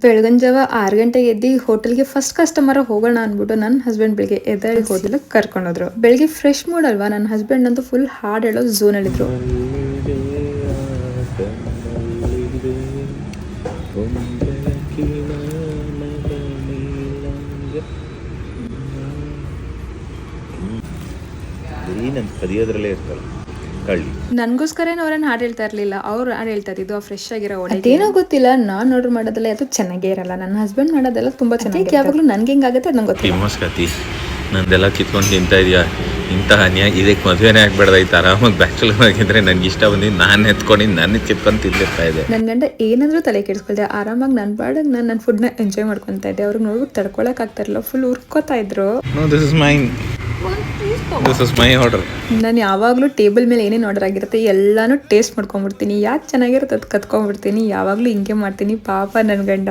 ಬೆಳಗಿನ ಜಾವ 6 ಗಂಟೆಗೆ ಎದ್ದು ಹೋಟೆಲ್ಗೆ ಫಸ್ಟ್ ಕಸ್ಟಮರ್ ಹೋಗೋಣ ಅಂದ್ಬಿಟ್ಟು ನನ್ನ ಹಸ್ಬೆಂಡ್ ಬೆಳಿಗ್ಗೆ ಎದ್ದೇಳಿ ಹೋಟೆಲ್ ಕರ್ಕೊಂಡೋದ್ರು. ಬೆಳಿಗ್ಗೆ ಫ್ರೆಶ್ ಮೂಡ್ ಅಲ್ವಾ, ನನ್ನ ಹಸ್ಬೆಂಡ್ ಅಂತೂ ಫುಲ್ ಹಾಡು ಹೇಳೋ ಝೋನ್ ಅಲ್ಲಿದ್ರು. ಕದಿಯೋದ್ರಲ್ಲೇ ಇರ್ತಲ್ಲ ಕಳ್ಳಿ. ನನ್ಗೋಸ್ಕರ ಅವ್ರನ್ನ ಹಾಡು ಹೇಳ್ತಾ ಇರ್ಲಿಲ್ಲ, ಅವ್ರು ಹಾಡು ಹೇಳ್ತಾ ಇದ್ದು ಫ್ರೆಶ್ ಆಗಿರೋ ಅದೇನೋ ಗೊತ್ತಿಲ್ಲ. ನಾನು ಆರ್ಡರ್ ಮಾಡೋದಲ್ಲ ಅದು ಚೆನ್ನಾಗೇ ಇರಲ್ಲ, ನನ್ನ ಹಸ್ಬೆಂಡ್ ಮಾಡೋದೆಲ್ಲ ತುಂಬಾ ಚೆನ್ನಾಗಿ. ಯಾವಾಗಲೂ ನನ್ಗೆ ಹೆಂಗಾಗುತ್ತೆ ಅದು ನಂಗೆ ಗೊತ್ತಿಲ್ಲ. ಮಸ್ಕತಿ ನಂದೆಲ್ಲ ಕಿತ್ಕೊಂಡು ತಿಂತಾ ಇದೆಯಾ, ಇಂಥ ಅನ್ಯಾಯ ಇದಕ್ಕೆ ಮದುವೆನೇ ಆಗ್ಬೇಡ್ದಾಯ್ತು. ಆರಾಮಾಗಿ ಬ್ಯಾಚುಲರ್ ಆಗಿದ್ರೆ ನನಗೆ ಇಷ್ಟ ಬಂದಿದ್ದು ನಾನು ಎತ್ಕೊಂಡು ನಾನು ಕಿತ್ಕೊಂಡು ತಿಂದಿರ್ತಾ ಇದ್ದೆ. ನನ್ನ ಗಂಡ ಏನಂದ್ರೂ ತಲೆ ಕೆಡಿಸ್ಕೊಳ್ದೆ, ಆರಾಮಾಗಿ ನನ್ನ ಪಾಡಿಗೆ ನಾನು ನನ್ನ ಫುಡ್ನ ಎಂಜಾಯ್ ಮಾಡ್ಕೊತಾ ಇದ್ದೆ. ಅವ್ರಿಗೆ ನೋಡ್ಬಿಟ್ಟು ತಡ್ಕೊಳಕ್ ಆಗ್ತಾ ಇರಲಿಲ್ಲ, ಫುಲ್ ಉರ್ಕೋತಾ ಇದ್ರು. This is my order. ನಾನು ಯಾವಾಗಲೂ ಟೇಬಲ್ ಮೇಲೆ ಏನೇನು ಆರ್ಡರ್ ಆಗಿರುತ್ತೆ ಎಲ್ಲಾನು ಟೇಸ್ಟ್ ಮಾಡ್ಕೊಂಡ್ಬಿಡ್ತೀನಿ. ಯಾಕೆ ಚೆನ್ನಾಗಿರುತ್ತೆ ಅದು ಕತ್ಕೊಂಡ್ಬಿಡ್ತೀನಿ. ಯಾವಾಗಲೂ ಹಿಂಗೆ ಮಾಡ್ತೀನಿ. ಪಾಪ ನನ್ನ ಗಂಡ.